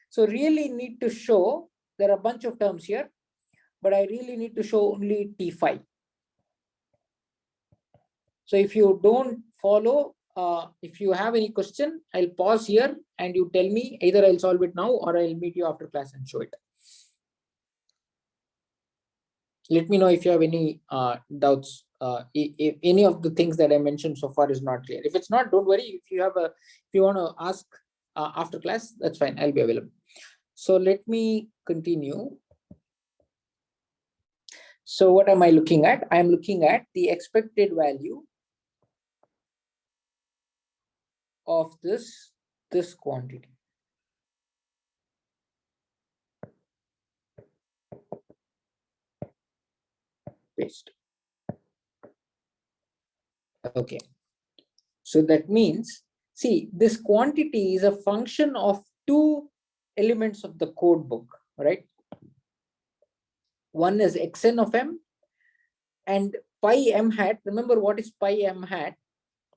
So really need to show, there are a bunch of terms here, but I really need to show only T5. So if you don't follow, if you have any question, I'll pause here and you tell me. Either I'll solve it now or I'll meet you after class and show it. Let me know if you have any doubts. If any of the things that I mentioned so far is not clear. If it's not, don't worry. If you want to ask after class, that's fine. I'll be available. So let me continue. So what am I looking at? I'm looking at the expected value of this quantity. Paste. Okay. So that means, see, this quantity is a function of two elements of the code book, right? One is xn of m and pi m hat. Remember what is pi m hat?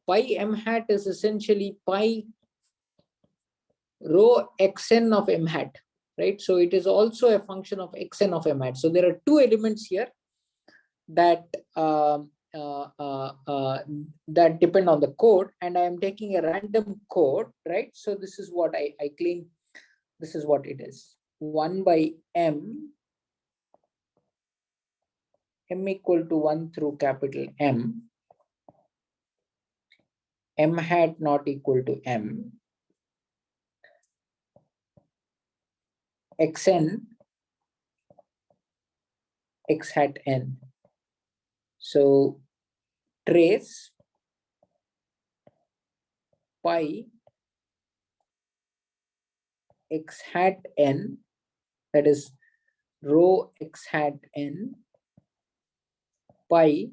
Pi m hat is essentially pi rho xn of m hat, right? So it is also a function of xn of m hat. So there are two elements here that that depend on the code, and I am taking a random code, right? So this is what I claim. This is what it is: 1 by m equal to 1 through capital M, m hat not equal to m, xn x hat n. So trace pi x hat n, that is rho x hat n, pi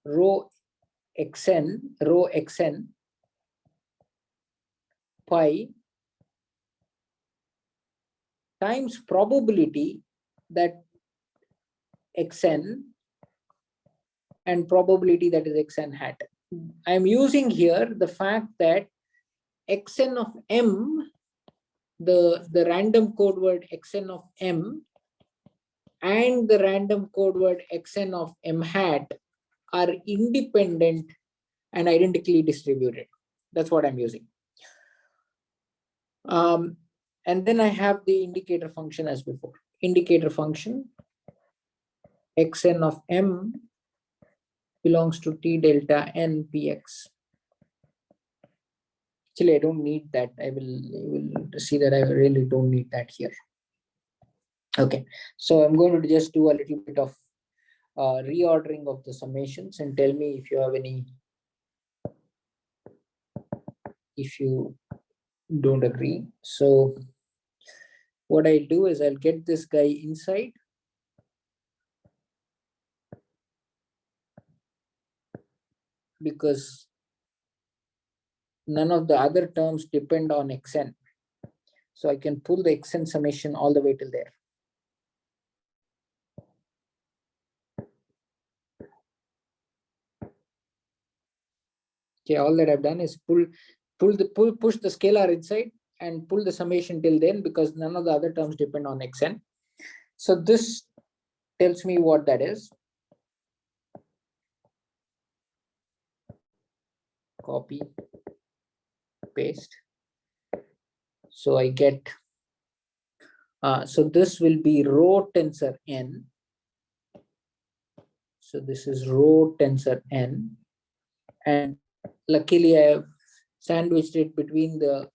rho xn pi times probability that xn and probability that is xn hat. I'm using here the fact that xn of m, the random code word xn of m and the random code word xn of m hat are independent and identically distributed. That's what I'm using. And then I have the indicator function as before. Indicator function xn of m belongs to t delta n px. Actually, I don't need that. I will see that I really don't need that here. Okay, so I'm going to just do a little bit of reordering of the summations and tell me if you have any, if you don't agree. So what I'll do is I'll get this guy inside. Because none of the other terms depend on xn. So I can pull the xn summation all the way till there. Okay, all that I've done is push the scalar inside and pull the summation till then, because none of the other terms depend on xn. So this tells me what that is. Copy, paste. So I get, so this will be rho tensor n. So this is rho tensor n. And luckily I have sandwiched it between the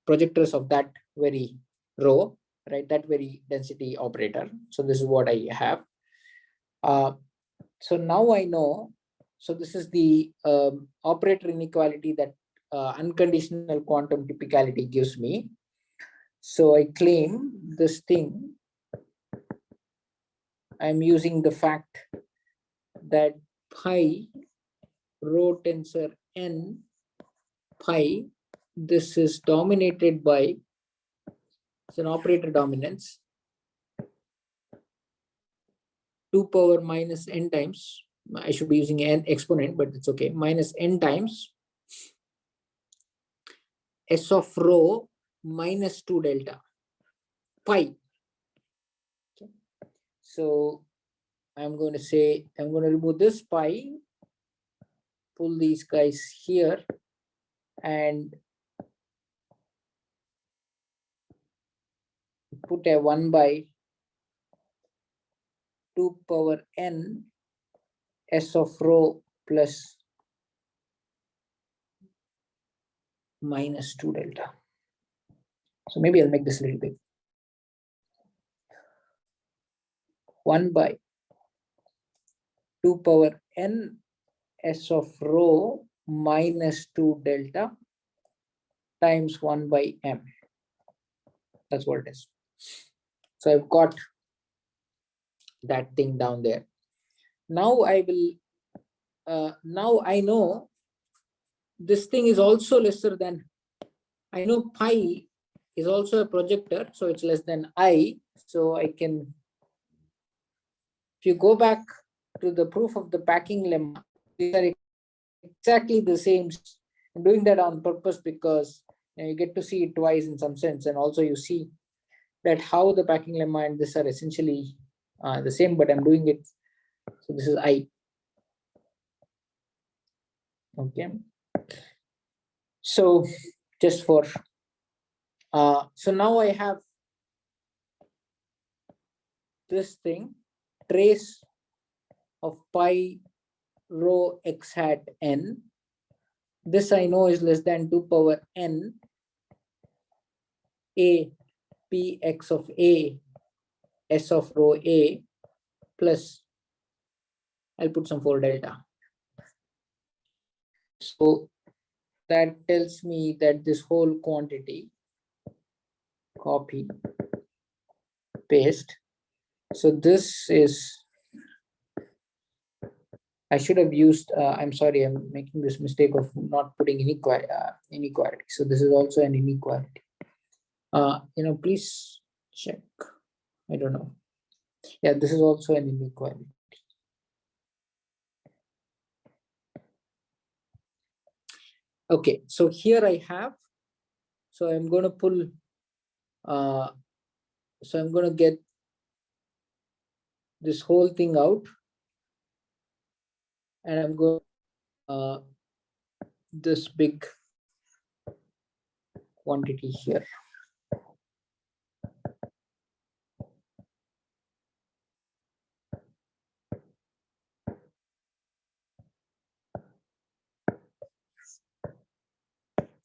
projectors of that very row, right? That very density operator. So this is what I have. So now I know, so this is the operator inequality that unconditional quantum typicality gives me. So I claim this thing. I'm using the fact that pi rho tensor n pi, this is dominated by, it's an operator dominance, 2 power minus n times, I should be using n exponent, but it's okay, minus n times s of rho minus 2 delta pi. Okay. So I'm going to say, I'm going to remove this pi, pull these guys here, and put a 1 by 2 power n s of rho plus minus 2 delta. So maybe I'll make this a little big. 1 by 2 power n s of rho minus 2 delta times 1 by m. That's what it is. So I've got that thing down there. Now I will, now I know this thing is also lesser than, I know pi is also a projector, so it's less than I. So I can, if you go back to the proof of the packing lemma, these are exactly the same. I'm doing that on purpose because you get to see it twice in some sense, and also you see that how the packing lemma and this are essentially the same, but I'm doing it. So this is I. Okay. So just for, so now I have this thing, trace of pi rho x hat n. This I know is less than 2 power n a p x of a s of rho a plus, I'll put some 4 delta. So that tells me that this whole quantity, copy, paste. So this is I should have used, I'm sorry, I'm making this mistake of not putting inequality. So this is also an inequality. Please check. I don't know. Yeah, this is also an inequality. Okay, so here I have, so I'm going to pull, so I'm going to get this whole thing out, and I'm going this big quantity here.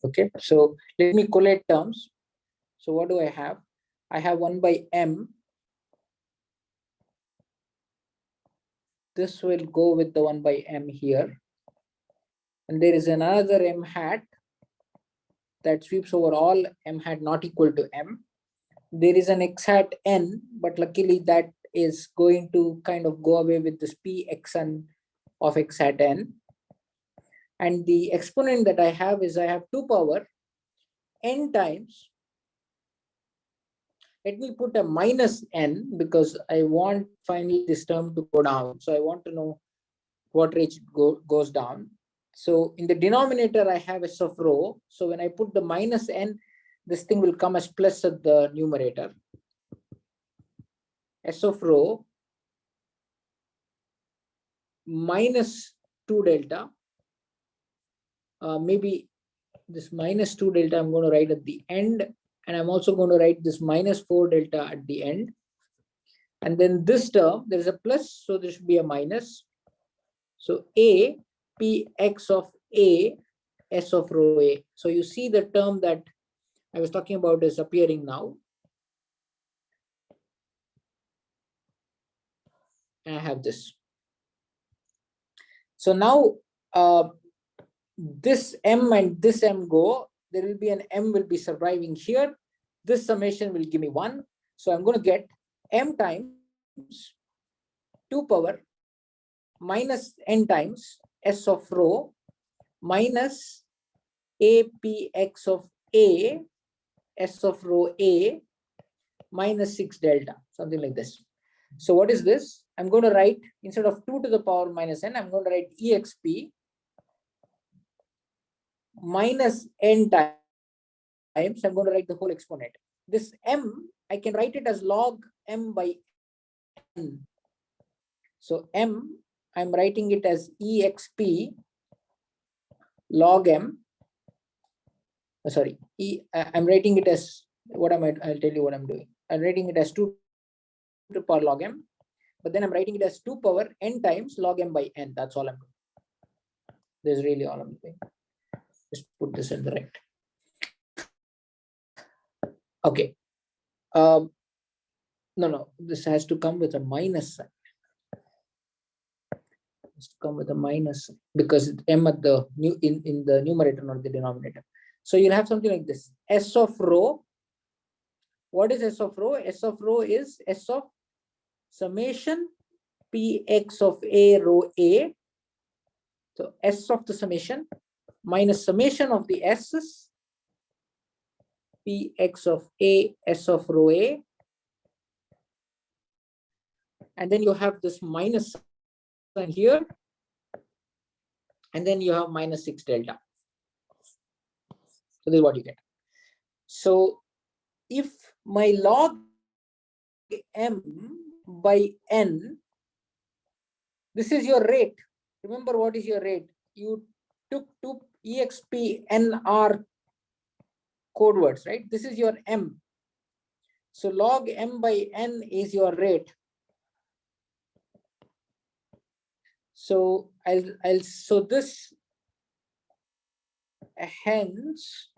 Okay, so let me collate terms. So what do I have? I have 1 by m. This will go with the 1 by m here. And there is another m hat that sweeps over all m hat not equal to m. There is an x hat n, but luckily that is going to kind of go away with this p xn of x hat n. And the exponent that I have is I have 2 power n times. Let me put a minus n because I want finally this term to go down. So I want to know what rate it goes down. So in the denominator, I have s of rho. So when I put the minus n, this thing will come as plus at the numerator. S of rho minus 2 delta. Maybe this minus 2 delta I'm going to write at the end. And I'm also going to write this minus 4 delta at the end. And then this term, there is a plus, so there should be a minus. So A, P x of A, S of rho A. So you see the term that I was talking about is appearing now. And I have this. So now this m and this m go, there will be an m will be surviving here. This summation will give me 1. So I'm going to get m times 2 power minus n times S of rho minus APX of A, S of rho A minus 6 delta, something like this. So what is this? I'm going to write, instead of 2 to the power minus n, I'm going to write exp minus n times. I'm going to write the whole exponent. This m, I can write it as log m by n. So m, I'm writing it as exp log m. Sorry, I'm writing it as, what am I? I'll tell you what I'm doing. I'm writing it as 2 to the power log m, but then I'm writing it as 2 power n times log m by n. That's all I'm doing. This is really all I'm doing. Just put this in the right. Okay. No, this has to come with a minus sign. It's to come with a minus because m at the in the numerator, not the denominator. So you'll have something like this. S of rho. What is S of rho? S of rho is S of summation Px of A rho A. So S of the summation minus summation of the S's Px of A S of rho A. And then you have this minus sign here. And then you have minus 6 delta. So this is what you get. So if my log m by n, this is your rate. Remember what is your rate? You took 2 exp nr code words, right? This is your m. So log m by n is your rate. So so this, hence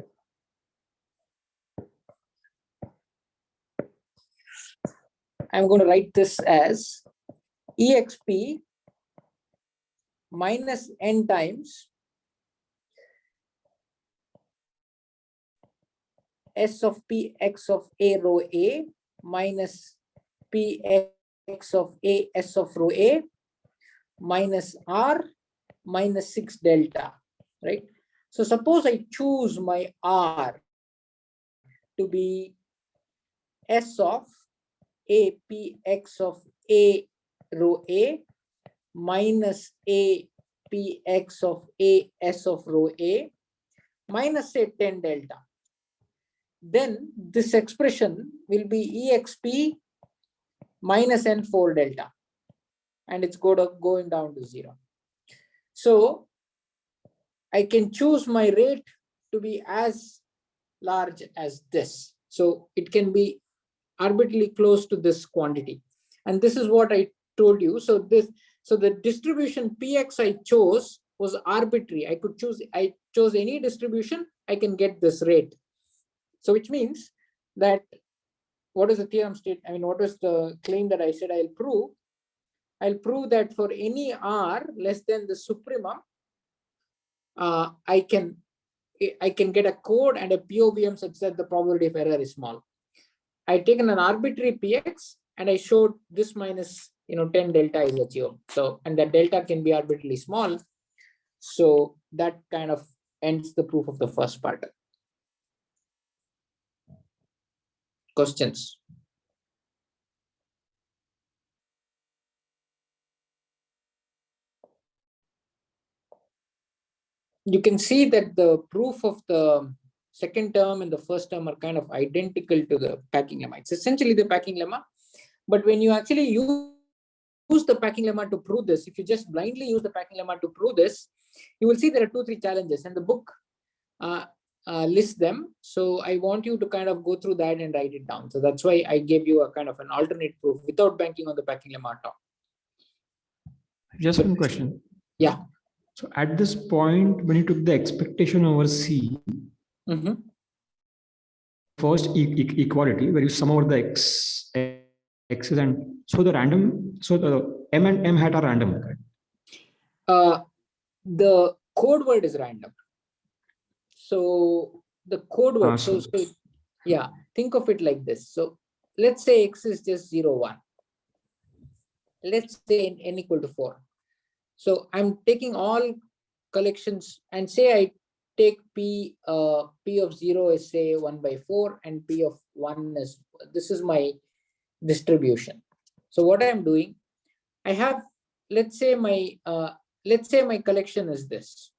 I'm going to write this as exp minus n times S of Px of A rho A minus Px of A S of rho A minus R minus 6 delta, right? So suppose I choose my R to be S of A P X of A rho A minus A P X of A S of rho A minus say 10 delta. Then this expression will be EXP minus N4 delta, and it's going down to 0. So I can choose my rate to be as large as this. So it can be arbitrarily close to this quantity. And this is what I told you. So the distribution Px I chose was arbitrary. I chose any distribution, I can get this rate. So which means that, what is the theorem state? I mean, what is the claim that I said I'll prove? I'll prove that for any R less than the supremum, I can get a code and a POVM such that the probability of error is small. I taken an arbitrary PX and I showed this minus 10 delta is achieved. So, and that delta can be arbitrarily small. So that kind of ends the proof of the first part. Questions? You can see that the proof of the second term and the first term are kind of identical to the packing lemma. It's essentially the packing lemma, but when you actually use the packing lemma to prove this, if you just blindly use the packing lemma to prove this, you will see there are 2-3 challenges, and the book lists them. So I want you to kind of go through that and write it down. So that's why I gave you a kind of an alternate proof without banking on the packing lemma at all. Just one question. Yeah. So at this point, when you took the expectation over C, first equality where you sum over the x's, and so the random, so the M and M hat are random. The code word is random. So the code word, so yeah, think of it like this. So let's say X is just 0, 1. Let's say n equal to 4. So I'm taking all collections and say I take P of 0 is say 1/4 and P of 1 is, this is my distribution. So what I'm doing, I have, let's say my collection is this.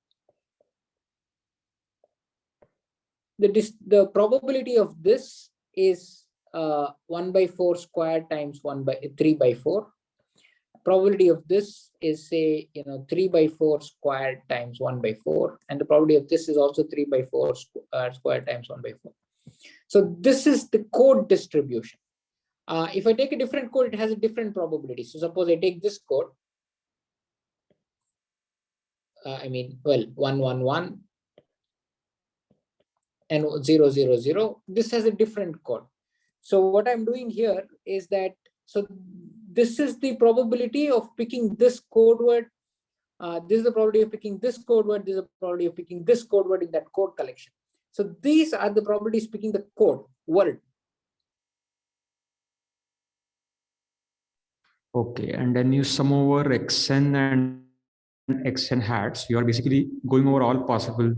The probability of this is 1/4 squared times 3/4. Probability of this is say 3/4 squared times 1/4, and the probability of this is also 3/4 squared times 1/4. So this is the code distribution. If I take a different code, it has a different probability. So suppose I take this code, 1 1 1 and 0 0 0. This has a different code. So what I'm doing here is that, so this is the probability of picking this code word. This is the probability of picking this code word. This is the probability of picking this code word in that code collection. So these are the probabilities picking the code word. Okay, and then you sum over xn and xn hats. You are basically going over all possible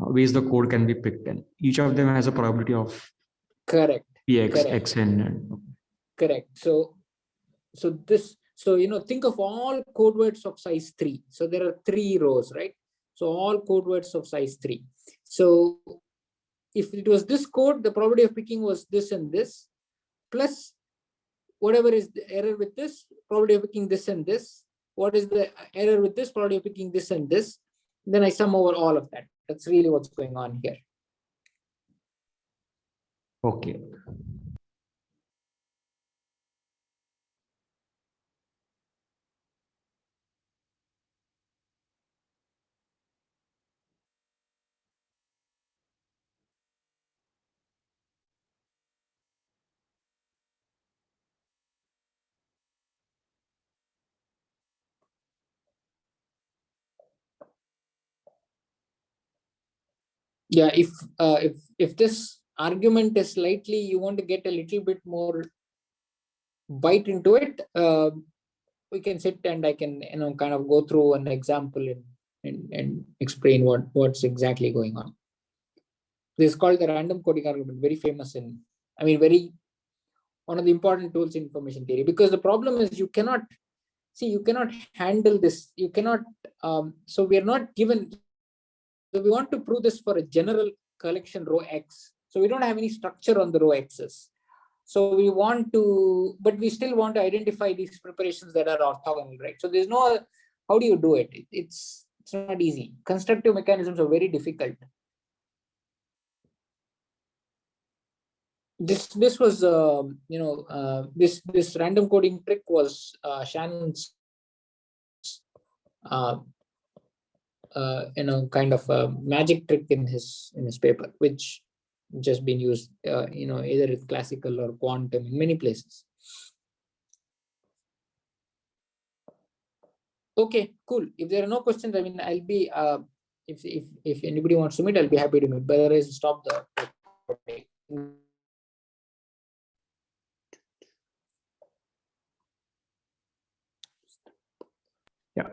ways the code can be picked, and each of them has a probability of correct px, correct. xn, and correct. So think of all code words of size 3. So there are 3 rows, right? So all code words of size 3. So if it was this code, the probability of picking was this and this, plus whatever is the error with this, probability of picking this and this. What is the error with this, probability of picking this and this. Then I sum over all of that. That's really what's going on here. okay. Yeah, if this argument is slightly, you want to get a little bit more bite into it, we can sit and I can, kind of go through an example and explain what's exactly going on. This is called the random coding argument, very famous one of the important tools in information theory, because the problem is you cannot handle this. You cannot, so we are not given, so we want to prove this for a general collection rho X. So we don't have any structure on the rho X's. So we want to, but we still want to identify these preparations that are orthogonal, right? So there's no, how do you do it? It's not easy. Constructive mechanisms are very difficult. This was this random coding trick was Shannon's kind of a magic trick in his paper, which just been used either with classical or quantum in many places. Okay, cool. If there are no questions, I'll be if anybody wants to meet, I'll be happy to meet. But otherwise, stop the recording. Yeah.